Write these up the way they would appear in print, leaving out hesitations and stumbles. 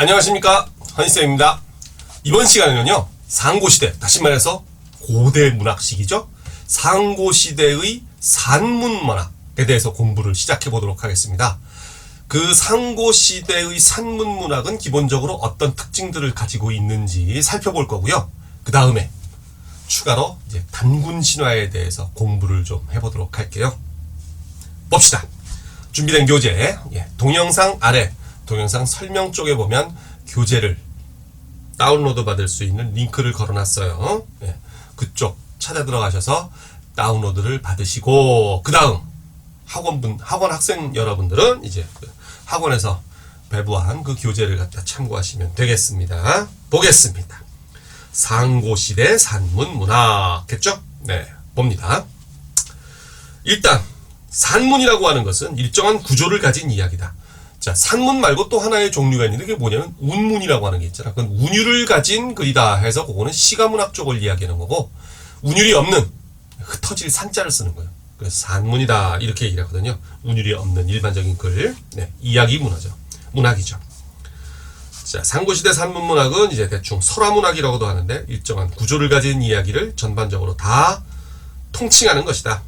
안녕하십니까, 한희쌤입니다. 이번 시간에는요, 상고시대, 다시 말해서 고대 문학식이죠. 상고시대의 산문문학에 대해서 공부를 시작해 보도록 하겠습니다. 그 상고시대의 산문문학은 기본적으로 어떤 특징들을 가지고 있는지 살펴볼 거고요. 그 다음에 추가로 이제 단군신화에 대해서 공부를 좀 해보도록 할게요. 봅시다. 준비된 교재, 동영상 아래 동영상 설명 쪽에 보면 교재를 다운로드 받을 수 있는 링크를 걸어놨어요. 그쪽 찾아 들어가셔서 다운로드를 받으시고, 그 다음 학원 학생 여러분들은 이제 학원에서 배부한 그 교재를 갖다 참고하시면 되겠습니다. 보겠습니다. 상고시대 산문문학겠죠? 네, 봅니다. 일단 산문이라고 하는 것은 일정한 구조를 가진 이야기다. 자, 산문 말고 또 하나의 종류가 있는데 그게 뭐냐면 운문이라고 하는 게 있잖아. 그건 운율을 가진 글이다 해서 그거는 시가문학 쪽을 이야기하는 거고, 운율이 없는 흩어질 산자를 쓰는 거예요. 그래서 산문이다 이렇게 얘기를 하거든요. 운율이 없는 일반적인 글, 이야기 문학이죠. 자, 상고시대 산문문학은 이제 대충 설화문학이라고도 하는데 일정한 구조를 가진 이야기를 전반적으로 다 통칭하는 것이다.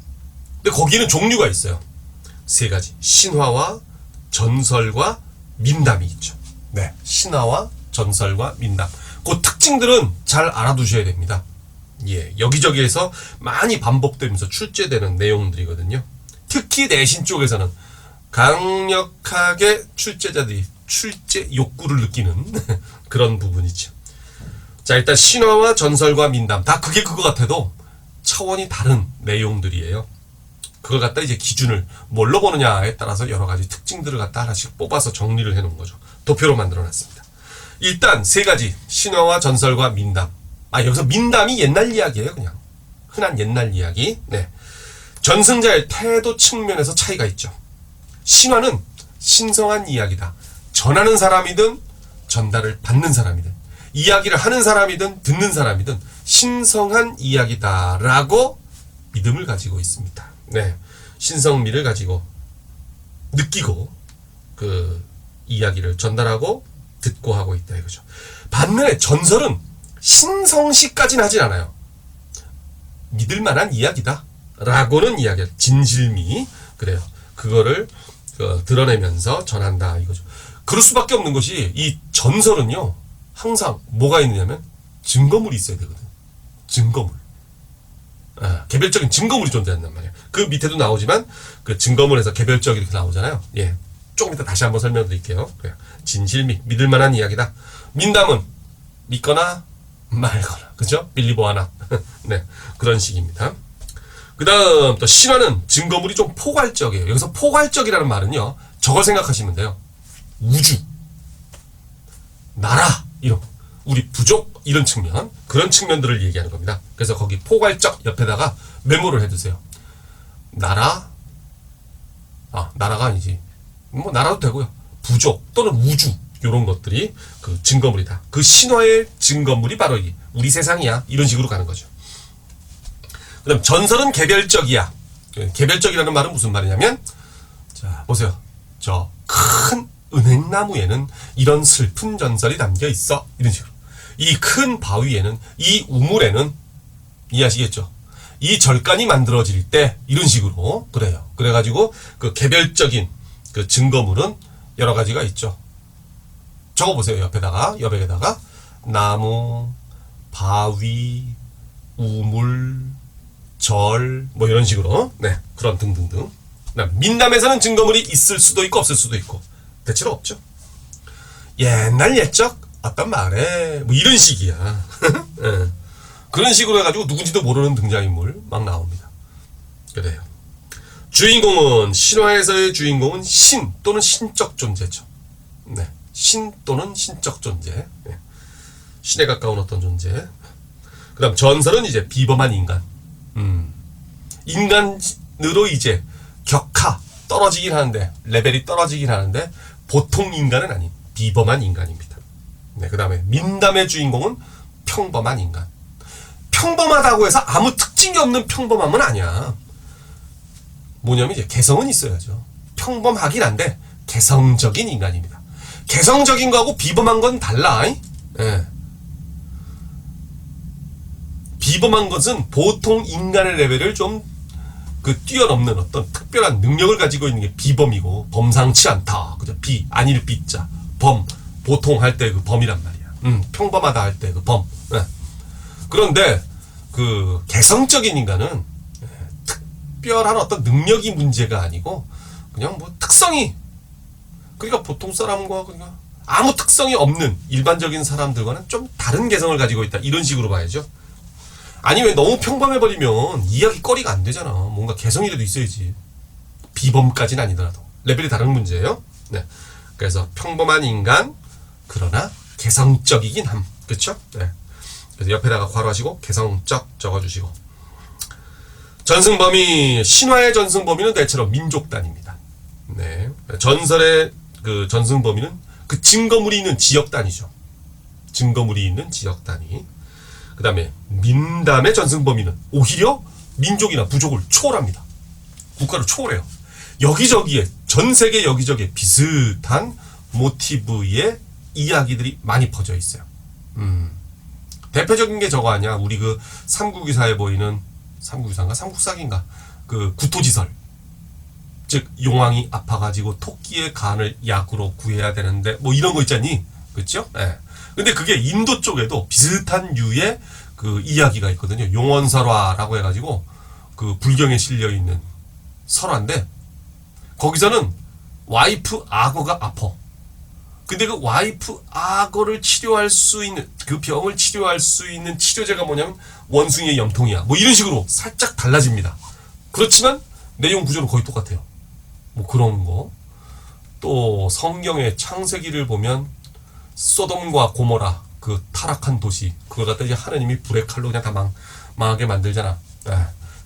근데 거기는 종류가 있어요. 세 가지. 신화와 전설과 민담이 있죠. 네, 신화와 전설과 민담. 그 특징들은 잘 알아두셔야 됩니다. 여기저기에서 많이 반복되면서 출제되는 내용들이거든요. 특히 내신 쪽에서는 강력하게 출제자들이 출제 욕구를 느끼는 그런 부분이죠. 자, 일단 신화와 전설과 민담, 다 그게 그거 같아도 차원이 다른 내용들이에요. 그걸 갖다 이제 기준을 뭘로 보느냐에 따라서 여러 가지 특징들을 갖다 하나씩 뽑아서 정리를 해 놓은 거죠. 도표로 만들어 놨습니다. 일단 세 가지, 신화와 전설과 민담. 여기서 민담이 옛날 이야기예요. 그냥 흔한 옛날 이야기. 네. 전승자의 태도 측면에서 차이가 있죠. 신화는 신성한 이야기다. 전하는 사람이든 전달을 받는 사람이든 이야기를 하는 사람이든 듣는 사람이든 신성한 이야기다라고 믿음을 가지고 있습니다. 네, 신성미를 가지고 느끼고 그 이야기를 전달하고 듣고 하고 있다 이거죠. 반면에 전설은 신성시까지는 하진 않아요. 믿을 만한 이야기다 라고는 이야기를, 진실미, 그래요. 그거를 드러내면서 전한다 이거죠. 그럴 수밖에 없는 것이, 이 전설은요 항상 뭐가 있느냐면 증거물이 있어야 되거든. 증거물. 개별적인 증거물이 존재한단 말이에요. 그 밑에도 나오지만 그 증거물에서 개별적 이렇게 나오잖아요. 조금 이따 다시 한번 설명드릴게요. 진실미, 믿을 만한 이야기다. 민담은 믿거나 말거나, 그죠? 빌리보아나. 네, 그런 식입니다. 그 다음 또 신화는 증거물이 좀 포괄적이에요. 여기서 포괄적이라는 말은요, 저걸 생각하시면 돼요. 우주, 나라, 이런 우리 부족, 이런 측면, 그런 측면들을 얘기하는 겁니다. 그래서 거기 포괄적 옆에다가 메모를 해두세요. 나라, 나라가 아니지, 뭐 나라도 되고요. 부족 또는 우주, 요런 것들이 그 증거물이다. 그 신화의 증거물이 바로 우리 세상이야, 이런 식으로 가는 거죠. 그 다음 전설은 개별적이야. 개별적이라는 말은 무슨 말이냐면, 자 보세요. 저 큰 은행나무에는 이런 슬픈 전설이 담겨 있어, 이런 식으로. 이 큰 바위에는, 이 우물에는, 이해하시겠죠? 이 절간이 만들어질 때 이런 식으로 그래요. 그래가지고 그 개별적인 그 증거물은 여러 가지가 있죠. 적어보세요. 여백에다가 나무, 바위, 우물, 절, 뭐 이런 식으로, 네, 그런 등등등. 민담에서는 증거물이 있을 수도 있고 없을 수도 있고, 대체로 없죠. 옛날 옛적 어떤 마을에 뭐 이런 식이야. 그런 식으로 해가지고 누군지도 모르는 등장인물 막 나옵니다. 그래요. 주인공은, 신화에서의 주인공은 신 또는 신적 존재죠. 네, 신 또는 신적 존재. 네. 신에 가까운 어떤 존재. 그 다음 전설은 이제 비범한 인간. 인간으로 이제 격하 떨어지긴 하는데, 레벨이 떨어지긴 하는데 보통 인간은 아닌 비범한 인간입니다. 네, 그 다음에 민담의 주인공은 평범한 인간. 평범하다고 해서 아무 특징이 없는 평범함은 아니야. 뭐냐면 이제 개성은 있어야죠. 평범하긴 한데 개성적인 인간입니다. 개성적인 거하고 비범한 건 달라. 예. 비범한 것은 보통 인간의 레벨을 좀 뛰어넘는 어떤 특별한 능력을 가지고 있는 게 비범이고, 범상치 않다. 그죠? 아닐 비자. 범. 보통 할 때 그 범이란 말이야. 평범하다 할 때 그 범. 예. 그런데 개성적인 인간은 특별한 어떤 능력이 문제가 아니고 그냥 뭐 특성이, 그러니까 보통 사람과 그러니까 아무 특성이 없는 일반적인 사람들과는 좀 다른 개성을 가지고 있다. 이런 식으로 봐야죠. 아니 왜 너무 평범해버리면 이야기거리가 안 되잖아. 뭔가 개성이라도 있어야지. 비범까지는 아니더라도 레벨이 다른 문제예요. 네. 그래서 평범한 인간, 그러나 개성적이긴 함. 그쵸? 네. 그래서 옆에다가 괄호하시고 개성적 적어주시고. 전승범위, 신화의 전승범위는 대체로 민족단입니다. 네. 전설의 전승범위는 증거물이 있는 지역단이죠. 증거물이 있는 지역단위. 그 다음에 민담의 전승범위는 오히려 민족이나 부족을 초월합니다. 국가를 초월해요. 여기저기에, 전 세계 여기저기에 비슷한 모티브의 이야기들이 많이 퍼져 있어요. 대표적인 게 저거 아니야. 우리 삼국유사에 보이는, 삼국유사인가? 삼국사기인가? 구토지설. 즉, 용왕이 아파가지고 토끼의 간을 약으로 구해야 되는데, 뭐 이런 거 있잖니? 그쵸? 예. 근데 그게 인도 쪽에도 비슷한 유의 이야기가 있거든요. 용원설화라고 해가지고, 불경에 실려있는 설화인데, 거기서는 와이프 악어가 아파. 근데 그 와이프 악어를 치료할 수 있는, 그 병을 치료할 수 있는 치료제가 뭐냐면 원숭이의 염통이야. 뭐 이런 식으로 살짝 달라집니다. 그렇지만 내용 구조는 거의 똑같아요. 뭐 그런 거. 또 성경의 창세기를 보면 소돔과 고모라, 타락한 도시, 그걸 갖다 이제 하나님이 불의 칼로 그냥 다 망하게 만들잖아.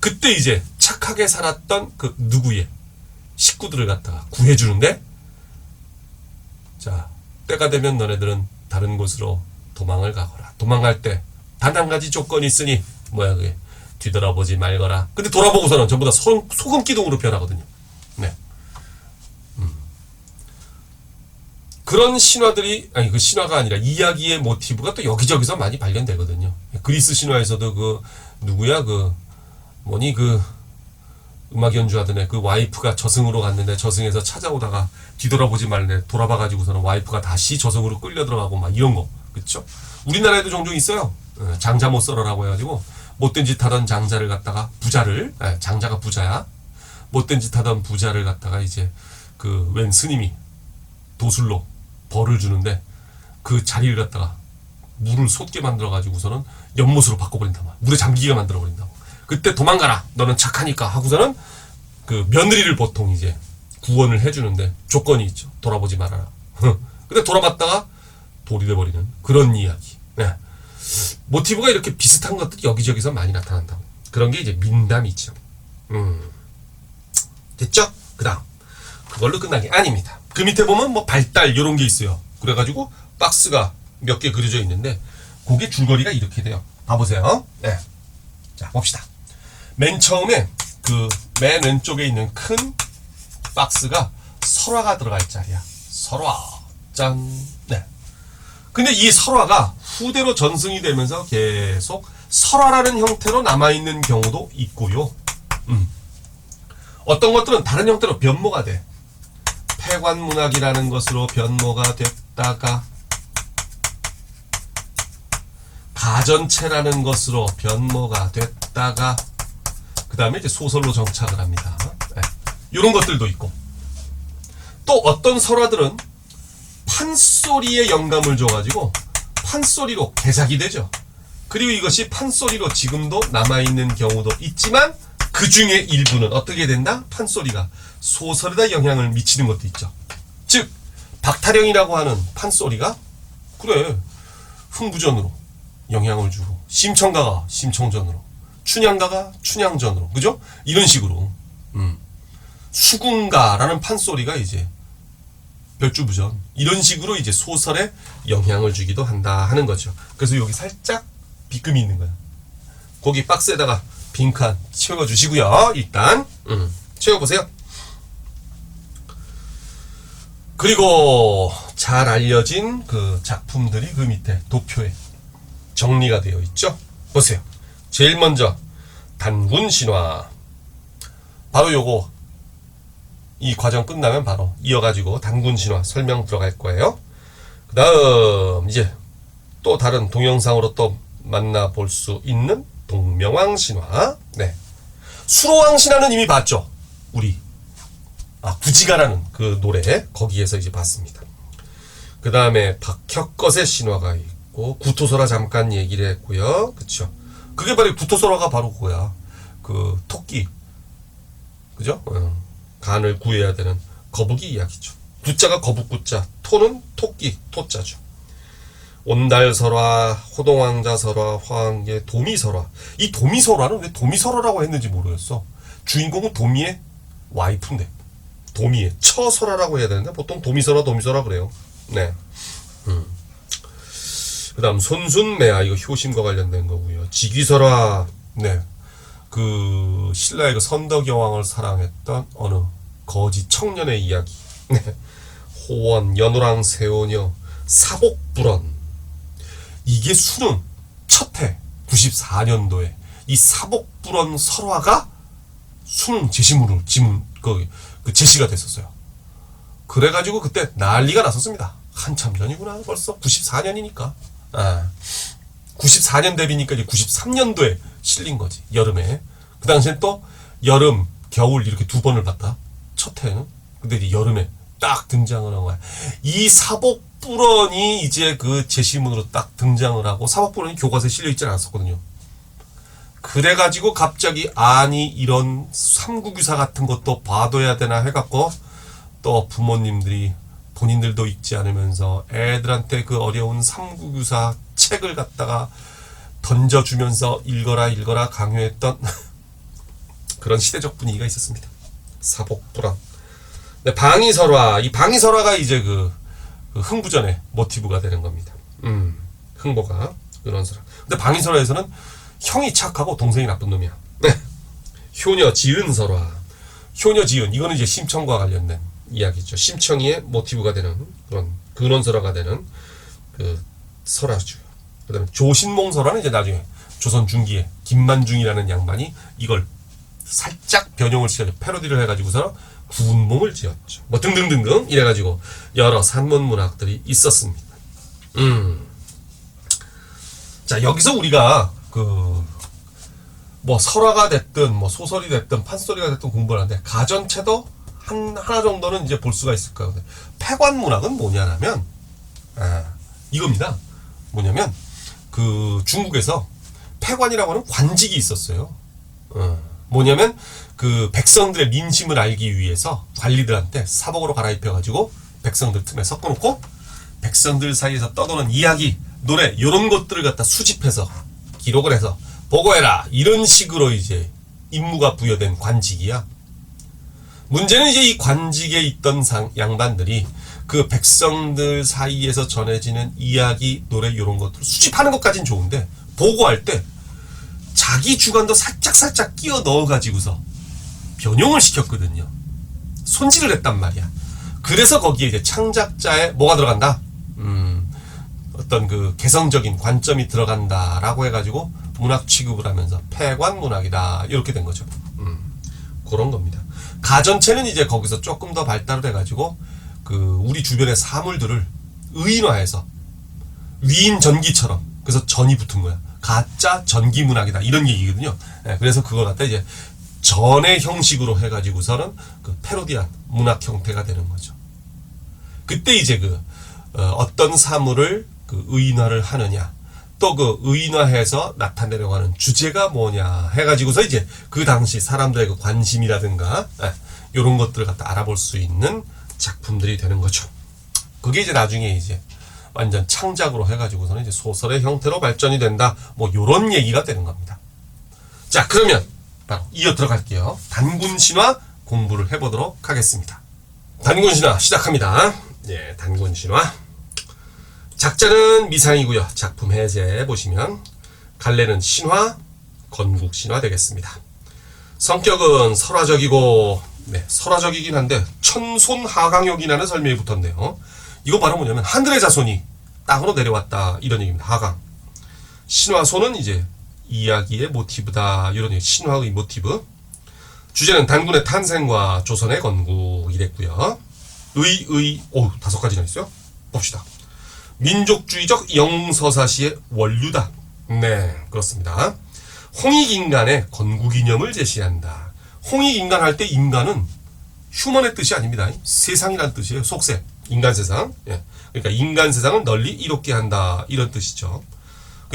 그때 이제 착하게 살았던 누구의 식구들을 갖다가 구해주는데, 자, 때가 되면 너네들은 다른 곳으로 도망을 가거라. 도망갈 때 단 한 가지 조건이 있으니, 뭐야 그게, 뒤돌아보지 말거라. 근데 돌아보고서는 전부 다 소금 기둥으로 변하거든요. 네. 그런 신화들이, 아니 신화가 아니라 이야기의 모티브가 또 여기저기서 많이 발견되거든요. 그리스 신화에서도 누구야 음악 연주하던 애, 와이프가 저승으로 갔는데 저승에서 찾아오다가 뒤돌아보지 말래 돌아봐가지고서는 와이프가 다시 저승으로 끌려 들어가고 막 이런 거. 그쵸? 우리나라에도 종종 있어요. 장자 못 썰어라고 해가지고 못된 짓 하던 장자를 갖다가 장자가 부자야. 못된 짓 하던 부자를 갖다가 이제 웬 스님이 도술로 벌을 주는데 그 자리를 갖다가 물을 솟게 만들어가지고서는 연못으로 바꿔버린단 말이야. 물에 잠기게 만들어버린다고. 그때 도망가라. 너는 착하니까 하고서는 며느리를 보통 이제 구원을 해주는데 조건이 있죠. 돌아보지 말아라. 근데 돌아봤다가 돌이 돼버리는 그런 이야기. 네. 모티브가 이렇게 비슷한 것들이 여기저기서 많이 나타난다고. 그런 게 이제 민담이죠. 됐죠? 그 다음. 그걸로 끝난 게 아닙니다. 그 밑에 보면 뭐 발달 요런 게 있어요. 그래가지고 박스가 몇 개 그려져 있는데 그게 줄거리가 이렇게 돼요. 봐보세요. 네. 자, 봅시다. 맨 처음에 맨 왼쪽에 있는 큰 박스가 설화가 들어가 있 자리야. 설화. 짠. 네. 근데 이 설화가 후대로 전승이 되면서 계속 설화라는 형태로 남아있는 경우도 있고요. 어떤 것들은 다른 형태로 변모가 돼. 폐관문학이라는 것으로 변모가 됐다가 가전체라는 것으로 변모가 됐다가 그 다음에 이제 소설로 정착을 합니다. 네. 이런 것들도 있고, 또 어떤 설화들은 판소리에 영감을 줘가지고 판소리로 개작이 되죠. 그리고 이것이 판소리로 지금도 남아있는 경우도 있지만 그 중에 일부는 어떻게 된다? 판소리가 소설에다 영향을 미치는 것도 있죠. 즉 박타령이라고 하는 판소리가 그래 흥부전으로 영향을 주고, 심청가가 심청전으로, 춘향가가 춘향전으로, 그죠? 이런 식으로 수궁가라는 판소리가 이제 별주부전, 이런 식으로 이제 소설에 영향을 주기도 한다 하는 거죠. 그래서 여기 살짝 비금이 있는 거예요. 거기 박스에다가 빈칸 채워주시고요. 일단 채워보세요. 그리고 잘 알려진 그 작품들이 그 밑에 도표에 정리가 되어 있죠. 보세요. 제일 먼저 단군 신화. 바로 요거 이 과정 끝나면 바로 이어가지고 단군 신화 설명 들어갈 거예요. 그 다음 이제 또 다른 동영상으로 또 만나볼 수 있는 동명왕 신화. 네. 수로왕 신화는 이미 봤죠. 우리 구지가라는 그 노래 거기에서 이제 봤습니다. 그 다음에 박혁것의 신화가 있고 구토설화 잠깐 얘기를 했고요. 그쵸? 그게 바로 구토설화가 바로 그거야. 그 토끼, 그죠? 간을 구해야 되는 거북이 이야기죠. 구자가 거북구자, 토는 토끼 토자죠. 온달설화, 호동왕자설화, 화왕계, 도미설화. 이 도미설화는 왜 도미설화라고 했는지 모르겠어. 주인공은 도미의 와이프인데, 도미의 처설화라고 해야 되는데 보통 도미설화 그래요. 네. 그 다음 손순매화, 이거 효심과 관련된 거고요. 직위설화. 네. 그 신라의 그 선덕여왕을 사랑했던 어느 거지 청년의 이야기. 네. 호원, 연호랑, 세오녀, 사복불언. 이게 수능 첫해 94년도에 이 사복불언 설화가 수능 제시문으로 그 제시가 됐었어요. 그래가지고 그때 난리가 났었습니다. 한참 전이구나. 벌써 94년이니까. 94년 대비니까 이제 93년도에 실린 거지. 여름에. 그 당시엔 또 여름, 겨울 이렇게 두 번을 봤다. 첫 해는. 근데 이제 여름에 딱 등장을 한 거야. 이 사복불언이 이제 그 제시문으로 딱 등장을 하고, 사복불언이 교과서에 실려 있지 않았었거든요. 그래가지고 갑자기 아니 이런 삼국유사 같은 것도 봐둬야 되나 해갖고 또 부모님들이 본인들도 읽지 않으면서 애들한테 그 어려운 삼국유사 책을 갖다가 던져주면서 읽어라 강요했던 그런 시대적 분위기가 있었습니다. 사복불언. 네, 방위설화. 이 방위설화가 이제 그 흥부전의 모티브가 되는 겁니다. 흥보가 그런 설화. 근데 방위설화에서는 형이 착하고 동생이 나쁜 놈이야. 네. 효녀 지은설화. 효녀 지은, 이거는 이제 심청과 관련된 이야기죠. 심청이의 모티브가 되는 그런 근원설화가 되는 그 설화죠. 그 다음에 조신몽설화는 이제 나중에 조선 중기에 김만중이라는 양반이 이걸 살짝 변형을 시켜서 패러디를 해가지고서 군몽을 지었죠. 뭐 등등등등 이래가지고 여러 산문 문학들이 있었습니다. 자, 여기서 우리가 뭐 설화가 됐든 뭐 소설이 됐든 판소리가 됐든 공부를 하는데 가전체도 하나 정도는 이제 볼 수가 있을 거예요. 폐관문학은 뭐냐면 이겁니다. 뭐냐면 그 중국에서 폐관이라고 하는 관직이 있었어요. 뭐냐면 그 백성들의 민심을 알기 위해서 관리들한테 사복으로 갈아입혀가지고 백성들 틈에 섞어놓고 백성들 사이에서 떠도는 이야기, 노래 이런 것들을 갖다 수집해서 기록을 해서 보고해라, 이런 식으로 이제 임무가 부여된 관직이야. 문제는 이제 이 관직에 있던 양반들이 그 백성들 사이에서 전해지는 이야기, 노래 이런 것들을 수집하는 것까진 좋은데 보고할 때 자기 주관도 살짝 끼워 넣어가지고서 변형을 시켰거든요. 손질을 했단 말이야. 그래서 거기에 이제 창작자의 뭐가 들어간다? 어떤 그 개성적인 관점이 들어간다라고 해가지고 문학 취급을 하면서 폐관문학이다 이렇게 된 거죠. 그런 겁니다. 가전체는 이제 거기서 조금 더 발달을 해가지고 그 우리 주변의 사물들을 의인화해서 위인 전기처럼, 그래서 전이 붙은 거야. 가짜 전기문학이다 이런 얘기거든요. 네, 그래서 그걸 갖다 이제 전의 형식으로 해가지고서는 그 패러디한 문학 형태가 되는 거죠. 그때 이제 어떤 사물을 그 의인화를 하느냐, 또 그 의인화해서 나타내려고 하는 주제가 뭐냐 해가지고서 이제 그 당시 사람들의 그 관심이라든가 이런 것들을 갖다 알아볼 수 있는 작품들이 되는 거죠. 그게 이제 나중에 이제 완전 창작으로 해가지고서는 이제 소설의 형태로 발전이 된다. 뭐 요런 얘기가 되는 겁니다. 자, 그러면 바로 이어 들어갈게요. 단군신화 공부를 해보도록 하겠습니다. 단군신화 시작합니다. 예, 단군신화. 작자는 미상이고요. 작품 해제 보시면 갈래는 신화, 건국신화 되겠습니다. 성격은 설화적이고, 네, 설화적이긴 한데 천손하강역이라는 설명이 붙었네요. 이거 바로 뭐냐면 하늘의 자손이 땅으로 내려왔다 이런 얘기입니다. 하강. 신화소는 이제 이야기의 모티브다 이런 얘기. 신화의 모티브. 주제는 단군의 탄생과 조선의 건국 이랬고요. 다섯 가지나 있어요. 봅시다. 민족주의적 영웅서사시의 원류다. 네, 그렇습니다. 홍익인간의 건국이념을 제시한다. 홍익인간 할 때 인간은 휴먼의 뜻이 아닙니다. 세상이란 뜻이에요. 속세. 인간 세상. 예. 그러니까 인간 세상을 널리 이롭게 한다. 이런 뜻이죠.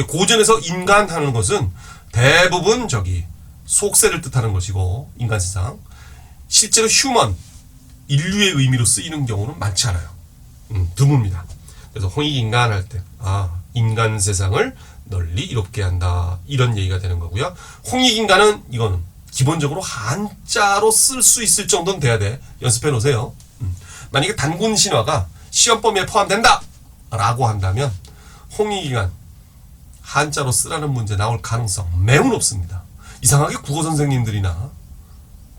고전에서 인간 하는 것은 대부분 속세를 뜻하는 것이고, 인간 세상. 실제로 휴먼, 인류의 의미로 쓰이는 경우는 많지 않아요. 드뭅니다. 그래서 홍익인간 할 때, 인간 세상을 널리 이롭게 한다. 이런 얘기가 되는 거고요. 홍익인간은 이거는 기본적으로 한자로 쓸 수 있을 정도는 돼야 돼. 연습해 놓으세요. 만약에 단군 신화가 시험 범위에 포함된다! 라고 한다면, 홍익인간, 한자로 쓰라는 문제 나올 가능성 매우 높습니다. 이상하게 국어 선생님들이나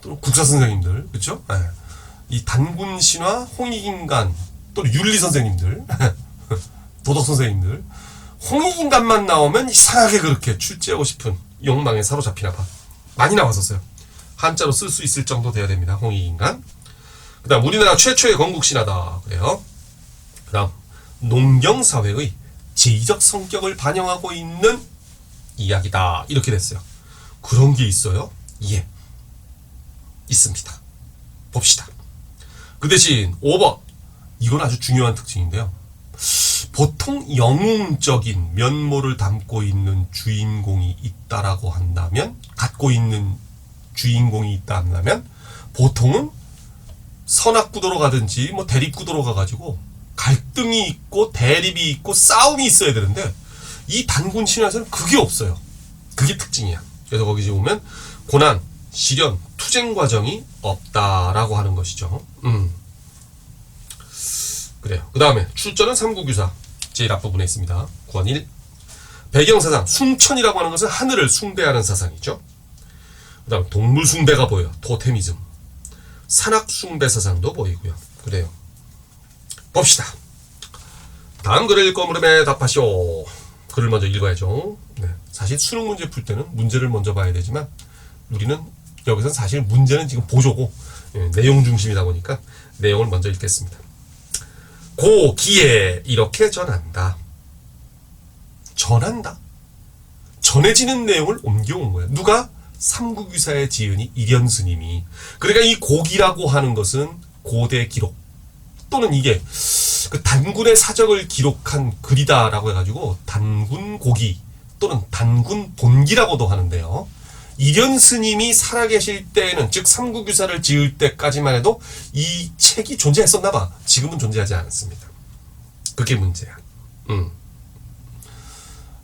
또 국사 선생님들, 그렇죠? 네. 이 단군 신화, 홍익인간, 또 윤리 선생님들, 도덕 선생님들, 홍익인간만 나오면 이상하게 그렇게 출제하고 싶은 욕망에 사로잡히나 봐. 많이 나왔었어요. 한자로 쓸 수 있을 정도 돼야 됩니다. 홍익인간. 그 다음 우리나라 최초의 건국신화다. 그래요. 그 다음 농경사회의 제의적 성격을 반영하고 있는 이야기다. 이렇게 됐어요. 그런 게 있어요? 예. 있습니다. 봅시다. 그 대신 5번. 이건 아주 중요한 특징인데요. 보통 영웅적인 면모를 담고 있는 주인공이 있다라고 한다면, 갖고 있는 주인공이 있다 한다면, 보통은 선악구도로 가든지 대립구도로 가가지고 갈등이 있고 대립이 있고 싸움이 있어야 되는데, 이 단군 신화에서는 그게 없어요. 그게 특징이야. 그래서 거기 보면 고난, 시련, 투쟁 과정이 없다라고 하는 것이죠. 그래요. 그 다음에 출전은 삼국유사 제일 앞부분에 있습니다. 9권 1. 배경사상 숭천이라고 하는 것은 하늘을 숭배하는 사상이죠. 그 다음 동물 숭배가 보여요. 토테미즘. 산악 숭배 사상도 보이고요. 그래요. 봅시다. 다음 글을 읽고 물음에 답하시오. 글을 먼저 읽어야죠. 네. 사실 수능 문제 풀 때는 문제를 먼저 봐야 되지만, 우리는 여기서 사실 문제는 지금 보조고, 내용 중심이다 보니까 내용을 먼저 읽겠습니다. 고기에 이렇게 전한다. 전한다? 전해지는 내용을 옮겨온 거예요. 누가? 삼국유사의 지은이 이련스님이. 그러니까 이 고기라고 하는 것은 고대 기록, 또는 이게 그 단군의 사적을 기록한 글이다라고 해가지고 단군고기 또는 단군본기라고도 하는데요. 이련 스님이 살아계실 때에는, 즉 삼국유사를 지을 때까지만 해도 이 책이 존재했었나 봐. 지금은 존재하지 않습니다. 그게 문제야.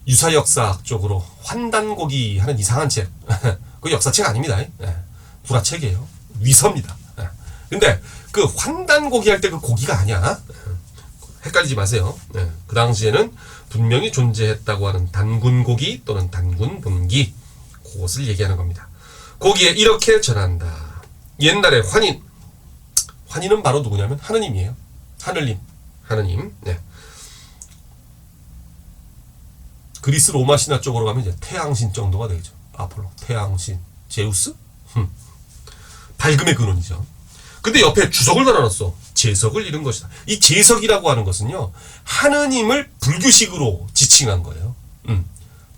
유사역사학 쪽으로 환단고기 하는 이상한 책. 그 역사책 아닙니다. 구라책이에요. 위서입니다. 근데 그 환단고기 할 때 그 고기가 아니야. 헷갈리지 마세요. 그 당시에는 분명히 존재했다고 하는 단군고기 또는 단군본기, 그것을 얘기하는 겁니다. 고기에 이렇게 전한다. 옛날에 환인은 바로 누구냐면 하느님이에요. 하늘님, 하느님. 네. 그리스 로마 신화 쪽으로 가면 이제 태양신 정도가 되죠. 아폴로, 태양신, 제우스? 밝음의 근원이죠. 근데 옆에 주석을 달아놨어. 제석을 이룬 것이다. 이 제석이라고 하는 것은요, 하느님을 불규식으로 지칭한 거예요.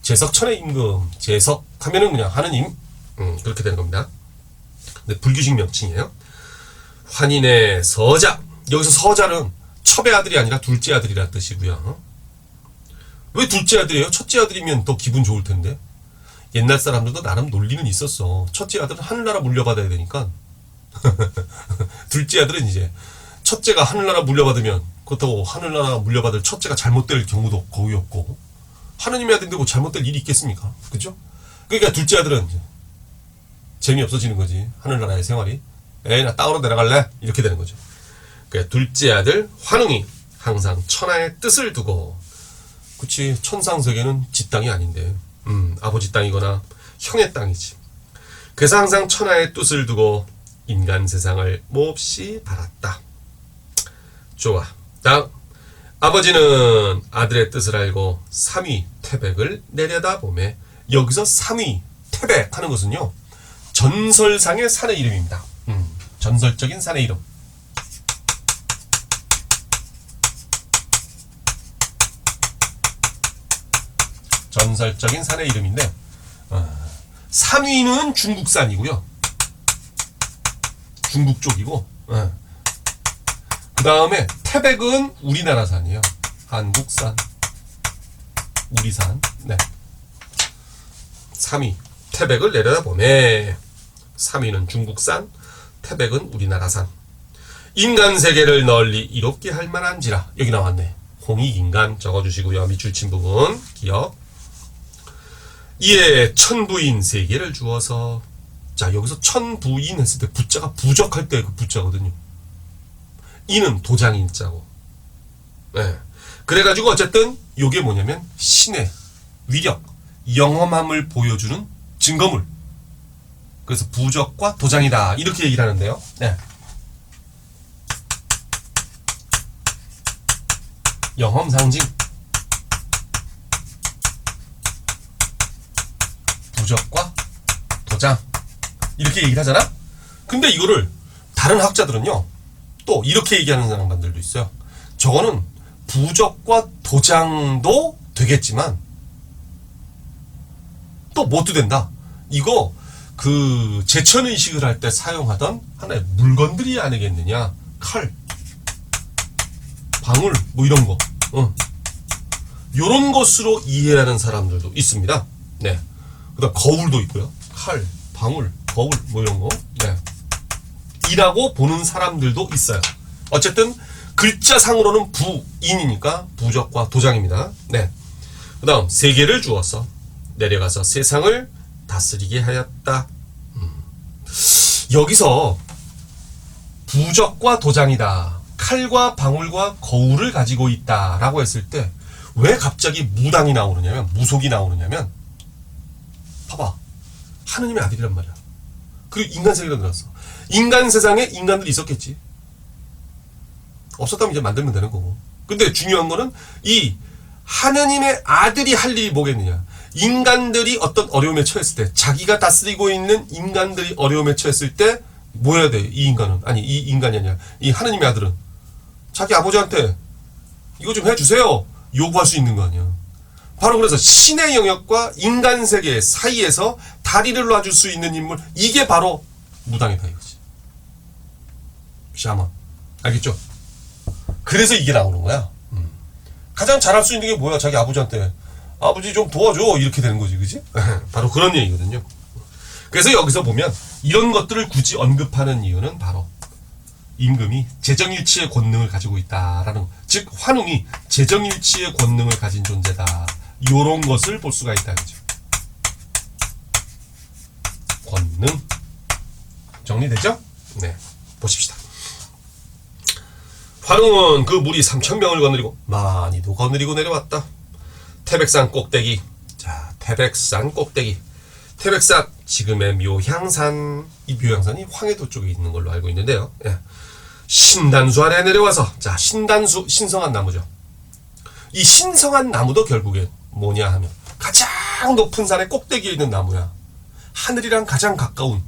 제석천의 임금, 제석 하면은 그냥 하느님, 그렇게 되는 겁니다. 근데 불규식 명칭이에요. 환인의 서자. 여기서 서자는 첩의 아들이 아니라 둘째 아들이라는 뜻이고요. 왜 둘째 아들이에요? 첫째 아들이면 더 기분 좋을 텐데. 옛날 사람들도 나름 논리는 있었어. 첫째 아들은 하늘나라 물려받아야 되니까. 둘째 아들은 이제 첫째가 하늘나라 물려받으면, 그렇다고 하늘나라 물려받을 첫째가 잘못될 경우도 거의 없고, 하느님의 아들인데 뭐 잘못될 일이 있겠습니까? 그죠? 그러니까 둘째 아들은 이제 재미없어지는 거지. 하늘나라의 생활이. 에이, 나 땅으로 내려갈래? 이렇게 되는 거죠. 그러니까 둘째 아들 환웅이 항상 천하의 뜻을 두고, 그치, 천상세계는 지 땅이 아닌데, 아버지 땅이거나 형의 땅이지. 그래서 항상 천하의 뜻을 두고 인간 세상을 몹시 바랐다. 좋아. 다음. 아버지는 아들의 뜻을 알고 삼위 태백을 내려다보매 여기서 삼위 태백 하는 것은요 전설상의 산의 이름입니다. 전설적인 산의 이름. 전설적인 산의 이름인데 삼위는 중국산이고요. 중국 쪽이고 그 다음에 태백은 우리나라 산이에요. 한국산, 우리산. 네. 3위 태백을 내려다보매 3위는 중국산, 태백은 우리나라산. 인간 세계를 널리 이롭게 할 만한지라. 여기 나왔네. 홍익인간 적어주시고요. 밑줄 친 부분 기억. 이에 천부인 세 개를 주어서, 자 여기서 천부인 했을 때 부자가 부적할 때 그 부자거든요. 이는 도장인 자고. 네. 그래가지고 어쨌든 요게 뭐냐면 신의 위력, 영험함을 보여주는 증거물. 그래서 부적과 도장이다 이렇게 얘기를 하는데요. 네. 영험 상징, 부적과 도장 이렇게 얘기를 하잖아. 근데 이거를 다른 학자들은요 또 이렇게 얘기하는 사람들도 있어요. 저거는 부적과 도장도 되겠지만 또 뭣도 된다. 이거 그 제천의식을 할 때 사용하던 하나의 물건들이 아니겠느냐. 칼, 방울 뭐 이런 거 요런 것으로 이해하는 사람들도 있습니다. 네. 그 다음 거울도 있고요. 칼, 방울, 거울 뭐 이런 거 네. 이라고 보는 사람들도 있어요. 어쨌든 글자상으로는 부인이니까 부적과 도장입니다. 네. 그 다음 세 개를 주어서 내려가서 세상을 다스리게 하였다. 여기서 부적과 도장이다, 칼과 방울과 거울을 가지고 있다 라고 했을 때 왜 갑자기 무당이 나오느냐면, 무속이 나오느냐면, 봐봐, 하느님의 아들이란 말이야. 그리고 인간 세계로 들어왔어. 인간 세상에 인간들이 있었겠지. 없었다면 이제 만들면 되는 거고. 근데 중요한 거는 이 하느님의 아들이 할 일이 뭐겠느냐. 인간들이 어떤 어려움에 처했을 때, 자기가 다스리고 있는 인간들이 어려움에 처했을 때 뭐 해야 돼? 이 인간은, 아니 이 인간이 아니라 이 하느님의 아들은 자기 아버지한테 이거 좀 해주세요 요구할 수 있는 거 아니야. 바로 그래서 신의 영역과 인간 세계 사이에서 다리를 놔줄 수 있는 인물, 이게 바로 무당이다 이거지. 샤먼. 알겠죠? 그래서 이게 나오는 거야. 가장 잘할 수 있는 게 뭐야? 자기 아버지한테 아버지 좀 도와줘 이렇게 되는 거지, 그지? 바로 그런 얘기거든요. 그래서 여기서 보면 이런 것들을 굳이 언급하는 이유는 바로 임금이 재정일치의 권능을 가지고 있다라는 거. 즉 환웅이 재정일치의 권능을 가진 존재다, 요런 것을 볼 수가 있다 그죠. 권능 정리되죠? 네, 보십시다. 환웅은 그 무리 3,000명을 거느리고 많이도 거느리고 내려왔다. 태백산 꼭대기. 자, 태백산 꼭대기. 태백산, 지금의 묘향산. 이 묘향산이 황해도 쪽에 있는 걸로 알고 있는데요. 예. 신단수 아래 내려와서, 자, 신단수, 신성한 나무죠. 이 신성한 나무도 결국에 뭐냐 하면 가장 높은 산의 꼭대기에 있는 나무야. 하늘이랑 가장 가까운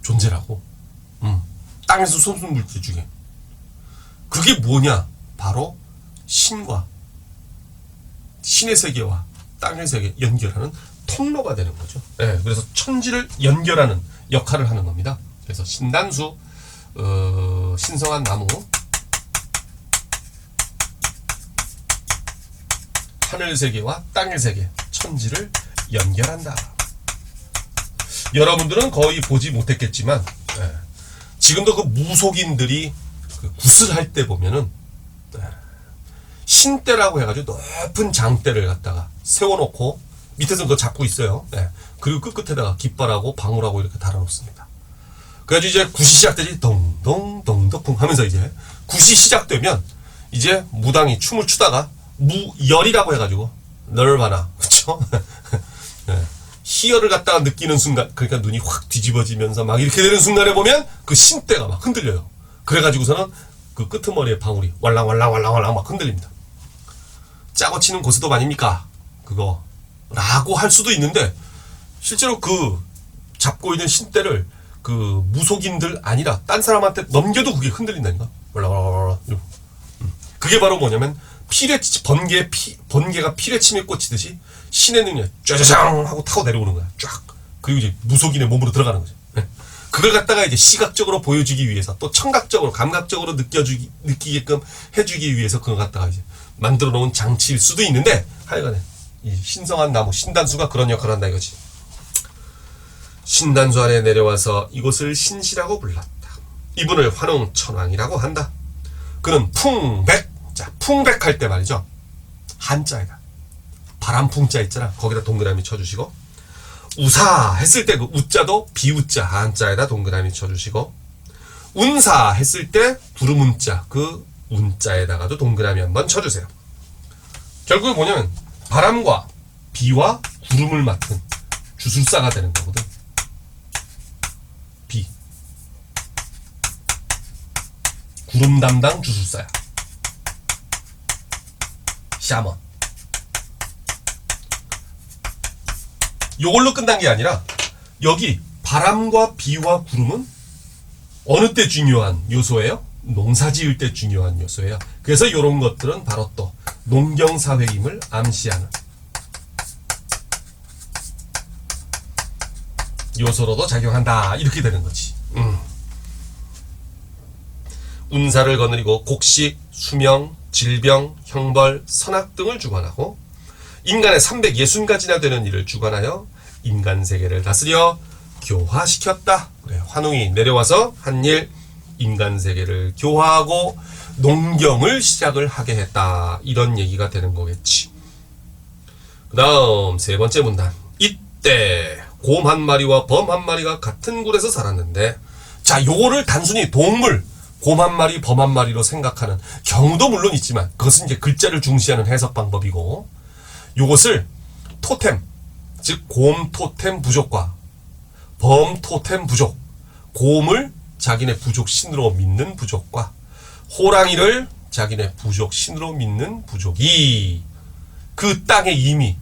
존재라고. 땅에서 솟는 물질 중에. 그게 뭐냐? 바로 신과 신의 세계와 땅의 세계 연결하는 통로가 되는 거죠. 네, 그래서 천지를 연결하는 역할을 하는 겁니다. 그래서 신단수, 신성한 나무, 하늘 세계와 땅의 세계, 천지를 연결한다. 여러분들은 거의 보지 못했겠지만, 네, 지금도 그 무속인들이 그 구슬할 때 보면은 신대라고 해가지고 높은 장대를 갖다가 세워놓고 밑에서 그거 잡고 있어요. 네. 그리고 끝에다가 깃발하고 방울하고 이렇게 달아놓습니다. 그래가지고 이제 굿이 시작되지 동동동덕풍 하면서 이제 굿이 시작되면 이제 무당이 춤을 추다가 무열이라고 해가지고 널바나 그쵸? 네. 희열을 갖다가 느끼는 순간, 그러니까 눈이 확 뒤집어지면서 막 이렇게 되는 순간에 보면 그 신대가 막 흔들려요. 그래가지고서는 그 끄트머리에 방울이 왈랑왈랑왈랑왈랑 막 흔들립니다. 짜고 치는 고스톱 아닙니까? 그거 라고 할 수도 있는데 실제로 그 잡고 있는 신대를 그 무속인들 아니라 딴 사람한테 넘겨도 그게 흔들린다니까. 그게 바로 뭐냐면 번개가 피레 침에 꽂히듯이 신의 능력 짜자장 하고 타고 내려오는 거야. 쫙. 그리고 이제 무속인의 몸으로 들어가는 거죠. 그걸 갖다가 이제 시각적으로 보여주기 위해서 또 청각적으로 감각적으로 느끼게끔 해주기 위해서 그걸 갖다가 이제 만들어 놓은 장치일 수도 있는데 하여간에 이 신성한 나무 신단수가 그런 역할을 한다 이거지. 신단수 안에 내려와서 이곳을 신시라고 불렀다. 이분을 환웅천왕이라고 한다. 그는 풍백, 자 풍백할 때 말이죠. 한자에다 바람풍자 있잖아. 거기다 동그라미 쳐주시고 우사 했을 때 그 우자도 비우자 한자에다 동그라미 쳐주시고 운사 했을 때 구름운자 그 운자에다가도 동그라미 한번 쳐주세요. 결국에 뭐냐면 바람과 비와 구름을 맡은 주술사가 되는 거거든. 비 구름 담당 주술사야. 샤먼. 요걸로 끝난 게 아니라 여기 바람과 비와 구름은 어느 때 중요한 요소예요? 농사 지을 때 중요한 요소예요. 그래서 이런 것들은 바로 또 농경사회임을 암시하는 요소로도 작용한다. 이렇게 되는 거지. 운사를 거느리고 곡식, 수명, 질병, 형벌, 선악 등을 주관하고 인간의 360가지나 되는 일을 주관하여 인간 세계를 다스려 교화시켰다. 그래, 환웅이 내려와서 한 일, 인간 세계를 교화하고 농경을 시작을 하게 했다. 이런 얘기가 되는 거겠지. 그 다음 세 번째 문단. 이때 곰 한 마리와 범 한 마리가 같은 굴에서 살았는데, 자, 요거를 단순히 동물, 곰 한 마리, 범 한 마리로 생각하는 경우도 물론 있지만, 그것은 이제 글자를 중시하는 해석 방법이고, 요것을 토템, 즉 곰 토템 부족과 범 토템 부족, 곰을 자기네 부족 신으로 믿는 부족과 호랑이를 자기네 부족 신으로 믿는 부족이 그 땅에 이미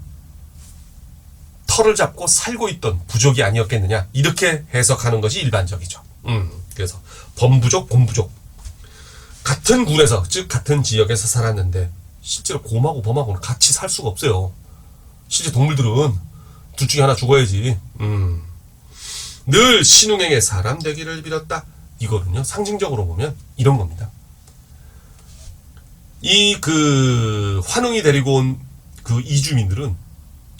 털을 잡고 살고 있던 부족이 아니었겠느냐, 이렇게 해석하는 것이 일반적이죠. 그래서 범부족, 곰부족, 같은 굴에서, 즉 같은 지역에서 살았는데 실제로 곰하고 범하고는 같이 살 수가 없어요. 실제 동물들은 둘 중에 하나 죽어야지. 늘 신웅에게 사람 되기를 빌었다. 이거는요, 상징적으로 보면 이런 겁니다. 이 그 환웅이 데리고 온 그 이주민들은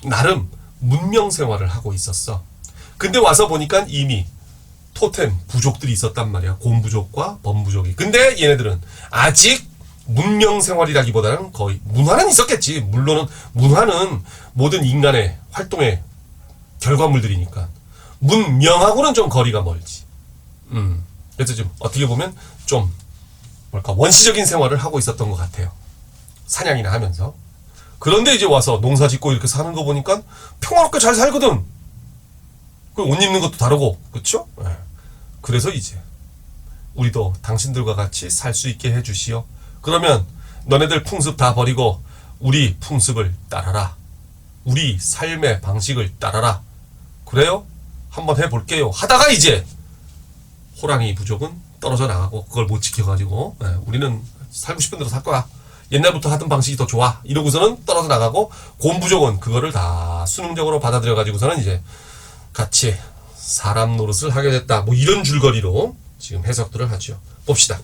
나름 문명 생활을 하고 있었어. 근데 와서 보니까 이미 토템 부족들이 있었단 말이야. 곰부족과 범부족이. 근데 얘네들은 아직 문명 생활이라기보다는 거의 문화는 있었겠지. 물론은 문화는 모든 인간의 활동의 결과물들이니까 문명하고는 좀 거리가 멀지. 그래서 좀 어떻게 보면 좀 뭐랄까 원시적인 생활을 하고 있었던 것 같아요. 사냥이나 하면서. 그런데 이제 와서 농사 짓고 이렇게 사는 거 보니까 평화롭게 잘 살거든. 그 옷 입는 것도 다르고, 그쵸? 네. 그래서 이제 우리도 당신들과 같이 살 수 있게 해주시오. 그러면 너네들 풍습 다 버리고 우리 풍습을 따라라. 우리 삶의 방식을 따라라. 그래요? 한번 해볼게요. 하다가 이제 호랑이 부족은 떨어져 나가고 그걸 못 지켜가지고, 우리는 살고 싶은 대로 살 거야. 옛날부터 하던 방식이 더 좋아. 이러고서는 떨어져 나가고, 곰 부족은 그거를 다 수능적으로 받아들여가지고서는 이제 같이 사람 노릇을 하게 됐다. 뭐 이런 줄거리로 지금 해석들을 하죠. 봅시다.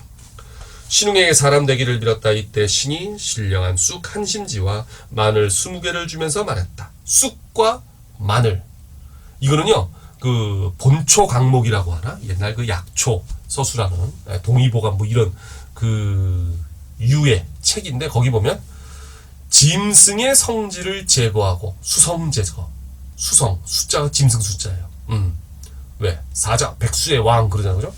신웅에게 사람 되기를 빌었다. 이때 신이 신령한 쑥 한 심지와 마늘 20개를 주면서 말했다. 쑥과 마늘. 이거는요, 그 본초 강목이라고 하나? 옛날 그 약초 서술하는 동의보감 뭐 이런 그 유의 책인데, 거기 보면 짐승의 성질을 제거하고 수성 제거. 수성, 숫자가 짐승 숫자예요. 왜? 사자, 백수의 왕 그러잖아요. 그죠?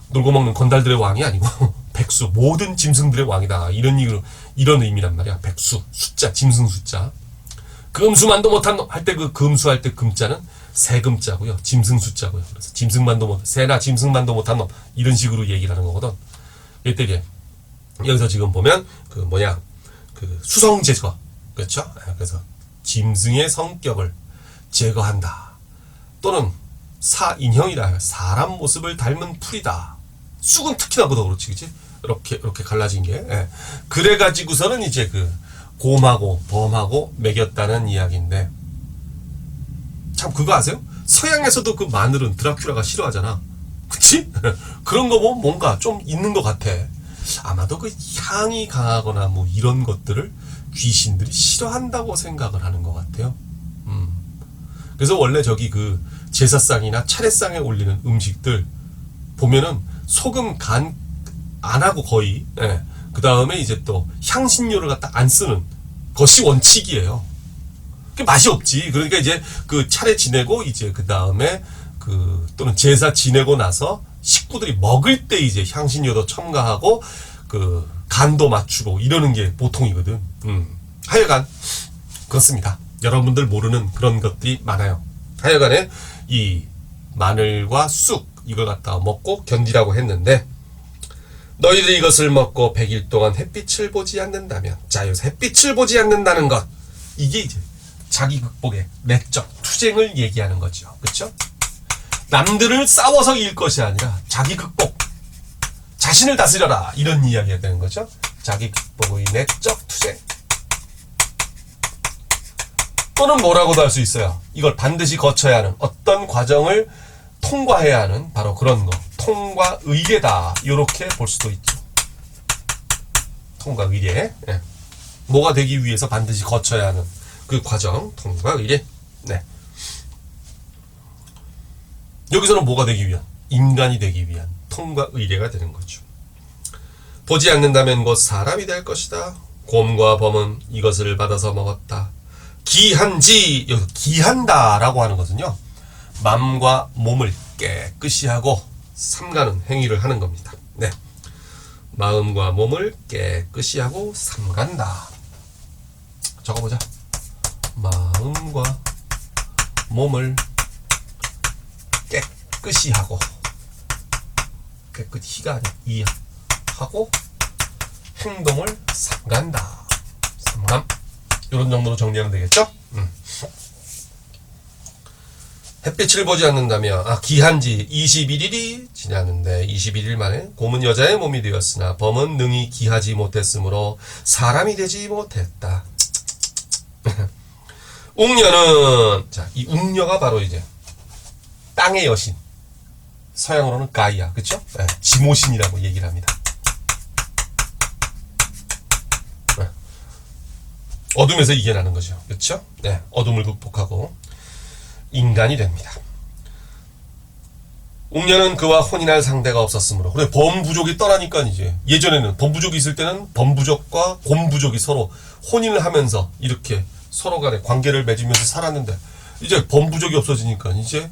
놀고 먹는 건달들의 왕이 아니고 백수, 모든 짐승들의 왕이다. 이런 의미란 말이야. 백수, 숫자, 짐승 숫자. 금수만도 못한 놈 할 때 그 금수할 때 금자는 세금자고요. 짐승 숫자고요. 그래서 짐승만도 못, 새나 짐승만도 못한 놈, 이런 식으로 얘기를 하는 거거든. 이때 이제 여기서 지금 보면 그 뭐냐, 그 수성 제거, 그렇죠? 그래서 짐승의 성격을 제거한다. 또는 사인형이라 사람 모습을 닮은 풀이다. 쑥은 특히나 보다 그렇지, 그치? 이렇게 갈라진 게. 예. 그래가지고서는 이제 그 곰하고 범하고 먹였다는 이야기인데, 참 그거 아세요? 서양에서도 그 마늘은 드라큘라가 싫어하잖아. 그치? 그런 거 보면 뭔가 좀 있는 것 같아. 아마도 그 향이 강하거나 뭐 이런 것들을 귀신들이 싫어한다고 생각을 하는 것 같아요. 그래서 원래 저기 그 제사상이나 차례상에 올리는 음식들 보면은 소금 간 안 하고 거의, 예. 그 다음에 이제 또 향신료를 갖다 안 쓰는 것이 원칙이에요. 그 맛이 없지. 그러니까 이제 그 차례 지내고 이제 그 다음에 그 또는 제사 지내고 나서 식구들이 먹을 때 이제 향신료도 첨가하고 그 간도 맞추고 이러는 게 보통이거든. 하여간 그렇습니다. 여러분들 모르는 그런 것들이 많아요. 하여간에 이 마늘과 쑥 이걸 갖다가 먹고 견디라고 했는데, 너희들이 이것을 먹고 100일 동안 햇빛을 보지 않는다면, 자 여기서 햇빛을 보지 않는다는 것, 이게 이제 자기 극복의 내적 투쟁을 얘기하는 거죠. 그렇죠? 남들을 싸워서 이길 것이 아니라 자기 극복, 자신을 다스려라, 이런 이야기가 되는 거죠. 자기 극복의 내적 투쟁. 또는 뭐라고도 할 수 있어요. 이걸 반드시 거쳐야 하는, 어떤 과정을 통과해야 하는 바로 그런 거, 통과의례다, 이렇게 볼 수도 있죠. 통과의례. 예. 뭐가 되기 위해서 반드시 거쳐야 하는 그 과정, 통과의례. 네. 여기서는 뭐가 되기 위한? 인간이 되기 위한 통과의례가 되는 거죠. 보지 않는다면 곧 사람이 될 것이다. 곰과 범은 이것을 받아서 먹었다. 기한지, 여기서 기한다 라고 하는 것은요, 맘과 몸을 깨끗이 하고 삼가는 행위를 하는 겁니다. 네. 마음과 몸을 깨끗이 하고 삼간다. 적어보자. 마음과 몸을 깨끗이 하고, 깨끗이가 아니야, 이하고 행동을 삼간다. 삼감. 이런 정도로 정리하면 되겠죠? 햇빛을 보지 않는다며, 기한지 21일이 지났는데 21일 만에 곰은 여자의 몸이 되었으나 범은 능히 기하지 못했으므로 사람이 되지 못했다. 웅녀는, 자, 이 웅녀가 바로 이제 땅의 여신, 서양으로는 가이아, 그쵸? 네, 지모신이라고 얘기를 합니다. 네. 어둠에서 이겨나는 거죠. 그쵸? 네, 어둠을 극복하고 인간이 됩니다. 웅녀는 그와 혼인할 상대가 없었으므로, 그래, 범부족이 떠나니까 이제, 예전에는 범부족이 있을 때는 범부족과 곰부족이 서로 혼인을 하면서 이렇게 서로 간에 관계를 맺으면서 살았는데, 이제 범부족이 없어지니까 이제